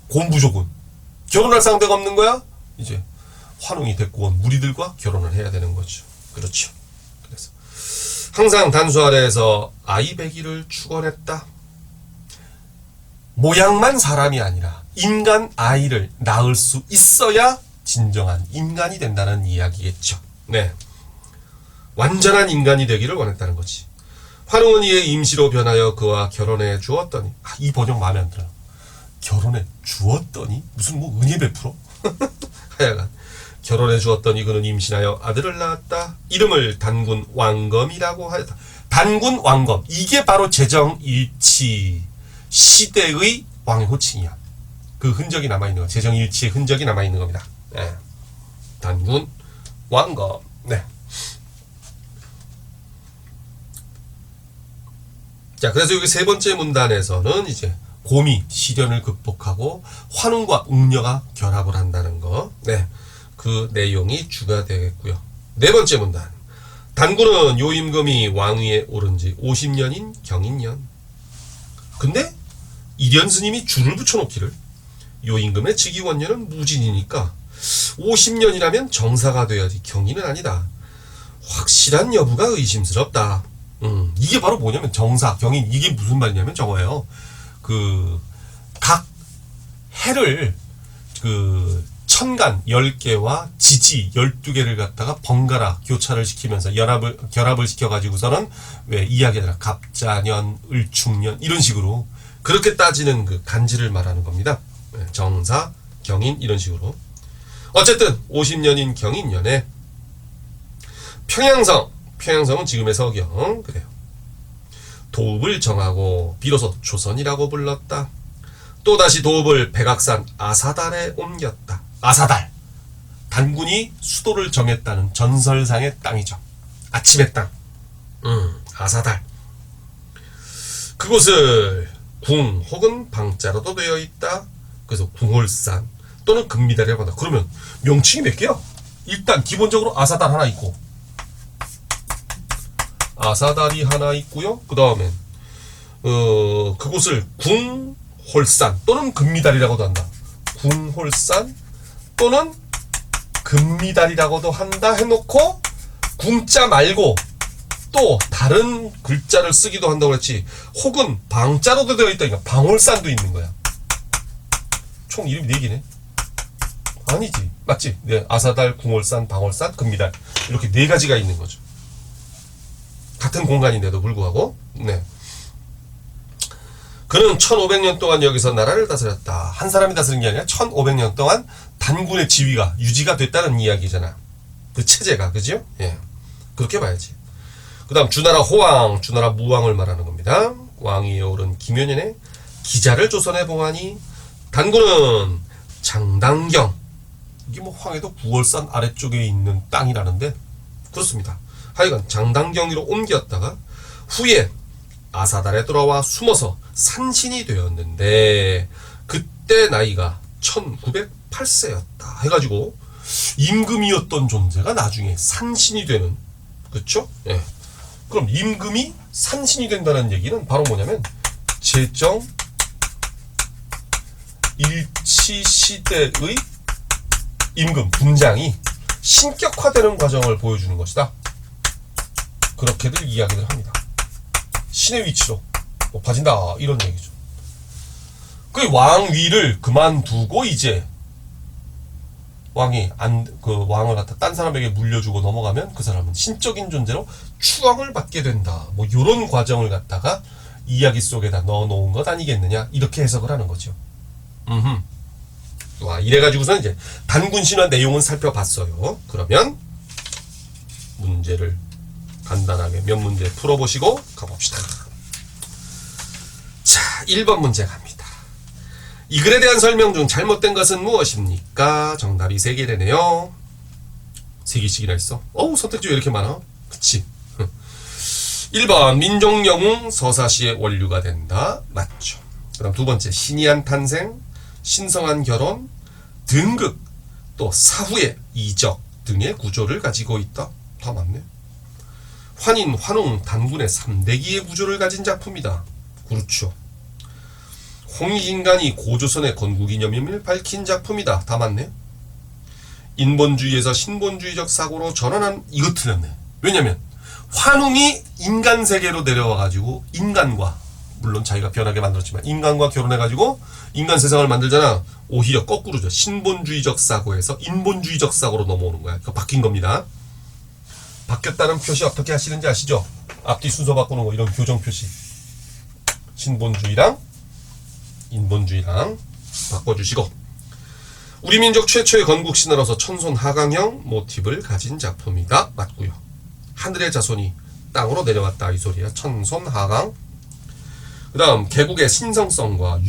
곰부족은 결혼할 상대가 없는 거야? 이제 환웅이 데리고 온 무리들과 결혼을 해야 되는 거죠. 그렇죠. 그래서 항상 단수 아래에서 아이 배기를 축원했다. 모양만 사람이 아니라 인간 아이를 낳을 수 있어야 진정한 인간이 된다는 이야기겠죠. 네. 완전한 인간이 되기를 원했다는 거지. 환웅은 이에 임시로 변하여 그와 결혼해 주었더니, 이 번역 마음에 안 들어요. 결혼해 주었더니? 무슨 뭐 은혜 베풀어? 하여간 결혼해 주었더니 그는 임신하여 아들을 낳았다. 이름을 단군 왕검이라고 하였다. 단군 왕검, 이게 바로 제정일치 시대의 왕의 호칭이야. 그 흔적이 남아있는 거, 제정일치의 흔적이 남아있는 겁니다. 네. 단군 왕검. 네. 자, 그래서 여기 세 번째 문단에서는 이제 곰이 시련을 극복하고 환웅과 웅녀가 결합을 한다는 거. 네. 그 내용이 주가 되겠고요. 네 번째 문단. 단군은 요임금이 왕위에 오른 지 50년인 경인년. 근데 이련 스님이 줄을 붙여놓기를, 요임금의 즉위원년은 무진이니까 50년이라면 정사가 돼야지 경인은 아니다. 확실한 여부가 의심스럽다. 이게 바로 뭐냐면 정사, 경인, 이게 무슨 말이냐면 저거예요. 각 해를 천간 10개와 지지 12개를 갖다가 번갈아 교차를 시키면서 결합을 시켜가지고서는 왜 이야기하잖아. 갑자년, 을충년 이런 식으로 그렇게 따지는 그 간지를 말하는 겁니다. 정사, 경인 이런 식으로. 어쨌든 50년인 경인년에 평양성은 지금의 서경 그래요. 도읍을 정하고 비로소 조선이라고 불렀다. 또다시 도읍을 백악산 아사달에 옮겼다. 아사달. 단군이 수도를 정했다는 전설상의 땅이죠. 아침의 땅. 아사달. 그곳을 궁 혹은 방자로도 되어 있다. 그래서 궁홀산 또는 금미달이라고 한다. 그러면 명칭이 몇 개야? 일단 기본적으로 아사달 하나 있고 아사달이 하나 있고요. 그 다음엔 그곳을 궁홀산 또는 금미달이라고도 한다. 궁홀산 또는 금미달이라고도 한다 해놓고 궁자 말고 또 다른 글자를 쓰기도 한다고 그랬지. 혹은 방자로도 되어 있다니까 방홀산도 있는 거야. 총 이름이 4개네. 아니지. 맞지? 네, 아사달, 궁홀산, 방홀산, 금미달 이렇게 4가지가 있는 거죠. 같은 공간인데도 불구하고. 네. 그는 1500년 동안 여기서 나라를 다스렸다. 한 사람이 다스린 게 아니라 1500년 동안 단군의 지위가 유지가 됐다는 이야기잖아. 그 체제가. 그죠? 예. 그렇게 봐야지. 그 다음 주나라 호왕, 주나라 무왕을 말하는 겁니다. 왕위에 오른 김효년의 기자를 조선에 봉하니 단군은 장당경. 이게 뭐 황해도 구월산 아래쪽에 있는 땅이라는데 그렇습니다. 하여간 장당경으로 옮겼다가 후에 아사달에 돌아와 숨어서 산신이 되었는데 그때 나이가 1908세였다 해가지고 임금이었던 존재가 나중에 산신이 되는, 그쵸? 예. 그럼 임금이 산신이 된다는 얘기는 바로 뭐냐면 제정 일치시대의 임금 분장이 신격화되는 과정을 보여주는 것이다. 그렇게들 이야기를 합니다. 신의 위치로 높아진다 이런 얘기죠. 그 왕위를 그만두고 이제 왕이 그 왕을 갖다 딴 사람에게 물려주고 넘어가면 그 사람은 신적인 존재로 추앙을 받게 된다. 뭐 요런 과정을 갖다가 이야기 속에다 넣어놓은 것 아니겠느냐 이렇게 해석을 하는 거죠. 와, 이래가지고서 이제 단군 신화 내용은 살펴봤어요. 그러면 문제를 간단하게 몇 문제 풀어보시고 가봅시다. 자, 1번 문제 갑니다. 이 글에 대한 설명 중 잘못된 것은 무엇입니까? 정답이 3개 되네요. 3개씩이나 있어. 어우, 선택지가 이렇게 많아. 그치? 1번 민족영웅 서사시의 원류가 된다. 맞죠. 그 다음 2번째 신이한 탄생, 신성한 결혼, 등극, 또 사후의 이적 등의 구조를 가지고 있다. 다 맞네. 환인, 환웅, 단군의 3대기의 구조를 가진 작품이다. 그렇죠. 홍익인간이 고조선의 건국이념임을 밝힌 작품이다. 다 맞네. 인본주의에서 신본주의적 사고로 전환한, 이거 틀렸네. 왜냐면 환웅이 인간 세계로 내려와가지고 인간과, 물론 자기가 변하게 만들었지만 인간과 결혼해가지고 인간 세상을 만들잖아. 오히려 거꾸로죠. 신본주의적 사고에서 인본주의적 사고로 넘어오는 거야. 이거 바뀐 겁니다. 바뀌었다는 표시 어떻게 하시는지 아시죠? 앞뒤 순서 바꾸는 거, 이런 교정 표시. 신본주의랑 인본주의랑 바꿔주시고, 우리 민족 최초의 건국 신화로서 천손 하강형 모티브를 가진 작품이다. 맞고요. 하늘의 자손이 땅으로 내려왔다 이 소리야. 천손 하강. 그 다음 개국의 신성성과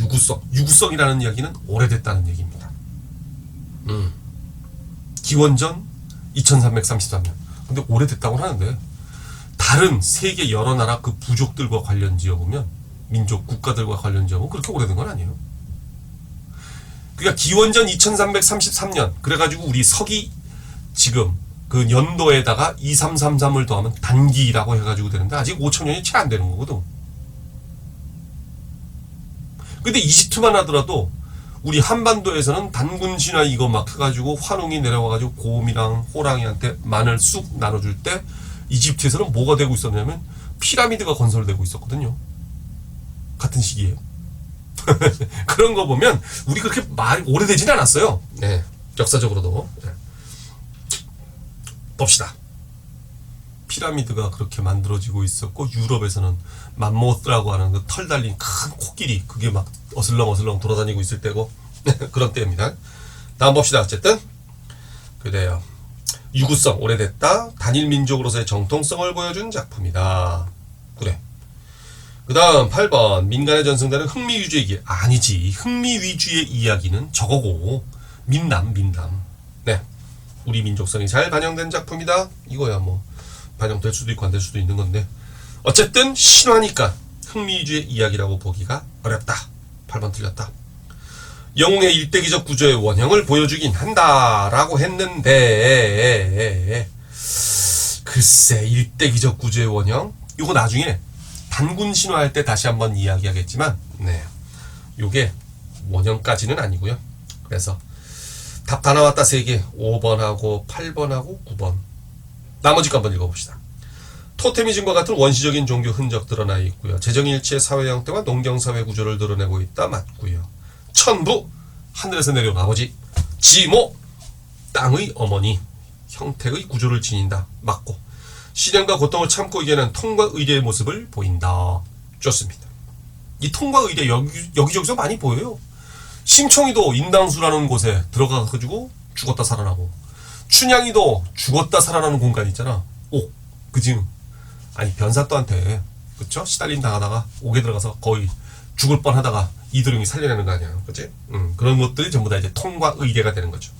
유구성이라는 이야기는 오래됐다는 얘기입니다. 기원전 2333년. 근데 오래됐다고 하는데 다른 세계 여러 나라 그 부족들과 관련 지어보면, 민족 국가들과 관련 지어보면 그렇게 오래된 건 아니에요. 그러니까 기원전 2333년 그래가지고 우리 서기 지금 그 연도에다가 2333을 더하면 단기라고 해가지고 되는데 아직 5000년이 채 안 되는 거거든. 근데 이집트만 하더라도 우리 한반도에서는 단군 신화 이거 막 해가지고 환웅이 내려와가지고 곰이랑 호랑이한테 마늘 쑥 나눠줄 때 이집트에서는 뭐가 되고 있었냐면 피라미드가 건설되고 있었거든요. 같은 시기에. 그런 거 보면 우리 그렇게 말이 오래되진 않았어요. 네. 역사적으로도. 네. 봅시다. 피라미드가 그렇게 만들어지고 있었고 유럽에서는 맘모스라고 하는 그 털 달린 큰 코끼리 그게 막 어슬렁어슬렁 돌아다니고 있을 때고 그런 때입니다. 다음 봅시다. 어쨌든 그래요. 유구성 오래됐다. 단일 민족으로서의 정통성을 보여준 작품이다. 그래. 그 다음 8번 민간에 전승되는 흥미 위주의 이야기. 아니지. 흥미 위주의 이야기는 저거고 민남. 네. 우리 민족성이 잘 반영된 작품이다. 이거야 뭐 반영될 수도 있고 안 될 수도 있는 건데 어쨌든 신화니까 흥미 위주의 이야기라고 보기가 어렵다. 8번 틀렸다. 영웅의 일대기적 구조의 원형을 보여주긴 한다라고 했는데 글쎄 일대기적 구조의 원형 이거 나중에 단군 신화할 때 다시 한번 이야기하겠지만 네 요게 원형까지는 아니고요. 그래서 답 다 나왔다 3개 5번하고 8번하고 9번 나머지 거 한번 읽어봅시다. 토테미즘과 같은 원시적인 종교 흔적 드러나 있고요. 재정일치의 사회 형태와 농경사회 구조를 드러내고 있다. 맞고요. 천부 하늘에서 내려온 아버지 지모 땅의 어머니 형태의 구조를 지닌다. 맞고 시련과 고통을 참고 이겨낸 통과 의례의 모습을 보인다. 좋습니다. 이 통과 의례 여기저기서 많이 보여요. 심청이도 인당수라는 곳에 들어가가지고 죽었다 살아나고 춘향이도 죽었다 살아나는 공간 있잖아. 옥 그지 아니 변사또한테 그쵸 시달림 당하다가 옥에 들어가서 거의 죽을 뻔하다가 이도령이 살려내는 거 아니야, 그치? 그런 것들이 전부 다 이제 통과 의례가 되는 거죠.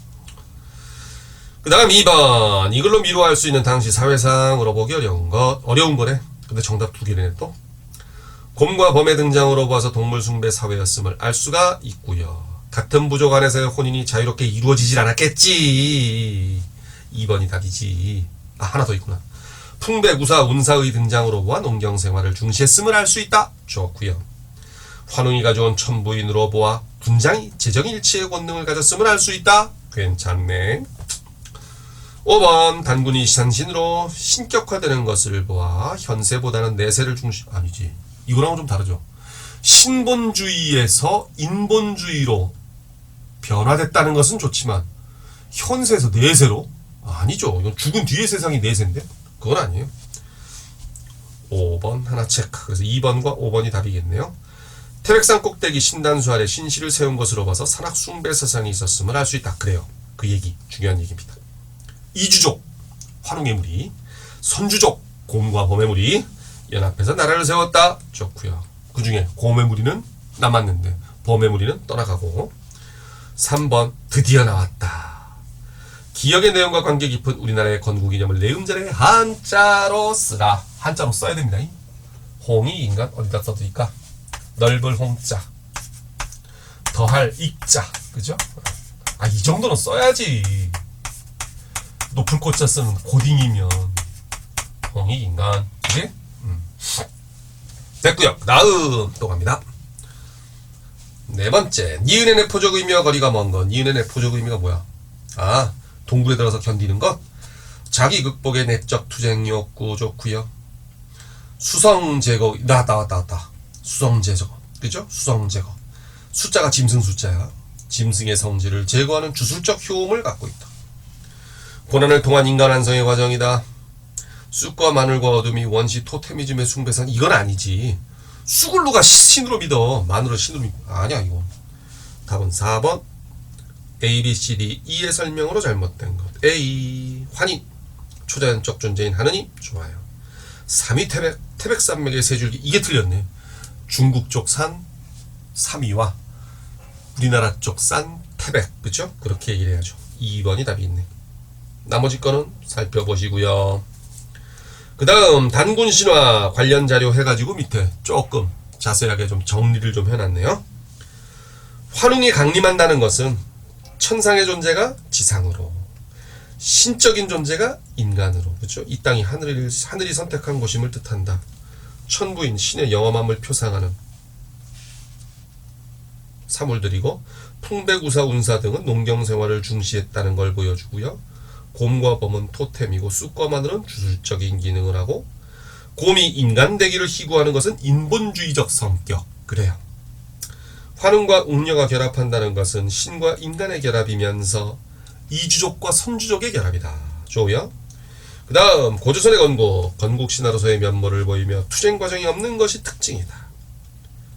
그 다음 2번 이걸로 미루할 수 있는 당시 사회상으로 보기 어려운 거래. 근데 정답 2개네 또. 곰과 범의 등장으로 봐서 동물 숭배 사회였음을 알 수가 있고요. 같은 부족 안에서의 혼인이 자유롭게 이루어지질 않았겠지. 2번이 답이지. 아 하나 더 있구나. 풍배구사 운사의 등장으로 보아 농경생활을 중시했음을 알 수 있다. 좋고요. 환웅이 가져온 천부인으로 보아 군장이 재정일치의 권능을 가졌음을 알 수 있다. 괜찮네. 5번 단군이 산신으로 신격화되는 것을 보아 현세보다는 내세를 중시 아니지. 이거랑은 좀 다르죠. 신본주의에서 인본주의로 변화됐다는 것은 좋지만 현세에서 내세로? 아니죠. 이건 죽은 뒤의 세상이 내세인데? 그건 아니에요. 5번 하나 체크. 그래서 2번과 5번이 답이겠네요. 태백산 꼭대기 신단수 아래 신실을 세운 것으로 봐서 산악 숭배 사상이 있었음을 알 수 있다. 그래요. 그 얘기 중요한 얘기입니다. 이주족 환웅의 무리, 선주족 곰과 범의 무리 연합해서 나라를 세웠다. 좋고요. 그 중에 곰의 무리는 남았는데 범의 무리는 떠나가고 3번 드디어 나왔다. 기억의 내용과 관계 깊은 우리나라의 건국이념을 내 음절에 한자로 쓰라. 한자로 써야 됩니다. 홍이 인간 어디다 써드릴까? 넓을 홍자 더할 익자 그죠? 아 이 정도는 써야지. 높을 꽃자 쓰는 고딩이면 홍이 인간 그지? 됐고요. 다음 또 갑니다. 4번째 니은의 내포적 의미와 거리가 먼 것. 니은의 내포적 의미가 뭐야? 아 동굴에 들어서 견디는 것. 자기 극복의 내적 투쟁 욕구 좋고요. 수성 제거 나왔다. 수성 제거 그죠? 수성 제거 숫자가 짐승 숫자야. 짐승의 성질을 제거하는 주술적 효험을 갖고 있다. 고난을 통한 인간 완성의 과정이다. 쑥과 마늘과 어둠이 원시 토테미즘의 숭배상. 이건 아니지. 쑥을 누가 신으로 믿어. 마늘을 신으로 믿어. 아니야 이거. 답은 4번 A, B, C, D, E의 설명으로 잘못된 것. A. 환희 초자연적 존재인 하느님. 좋아요. 3위 태백산맥의 세 줄기. 이게 틀렸네. 중국 쪽 산 3위와 우리나라 쪽 산 태백 그쵸? 그렇게 얘기를 해야죠. 2번이 답이 있네. 나머지 거는 살펴보시고요. 그 다음 단군 신화 관련 자료 해가지고 밑에 조금 자세하게 좀 정리를 좀 해놨네요. 환웅이 강림한다는 것은 천상의 존재가 지상으로, 신적인 존재가 인간으로, 그렇죠? 이 땅이 하늘이 선택한 곳임을 뜻한다. 천부인 신의 영험함을 표상하는 사물들이고, 풍배구사 운사 등은 농경생활을 중시했다는 걸 보여주고요. 곰과 범은 토템이고 쑥과 마늘은 주술적인 기능을 하고, 곰이 인간 되기를 희구하는 것은 인본주의적 성격. 그래요. 환웅과 웅녀가 결합한다는 것은 신과 인간의 결합이면서 이주족과 선주족의 결합이다. 좋고요. 그 다음 고조선의 건국, 건국신화로서의 면모를 보이며 투쟁 과정이 없는 것이 특징이다.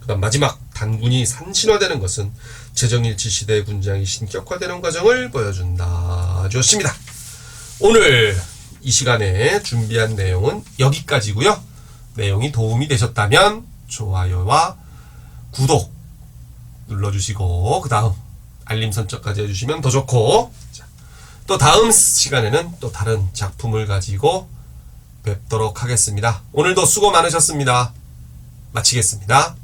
그 다음 마지막 단군이 산신화되는 것은 제정일치 시대의 군장이 신격화되는 과정을 보여준다. 좋습니다. 오늘 이 시간에 준비한 내용은 여기까지고요. 내용이 도움이 되셨다면 좋아요와 구독 눌러주시고 그 다음 알림 설정까지 해주시면 더 좋고, 또 다음 시간에는 또 다른 작품을 가지고 뵙도록 하겠습니다. 오늘도 수고 많으셨습니다. 마치겠습니다.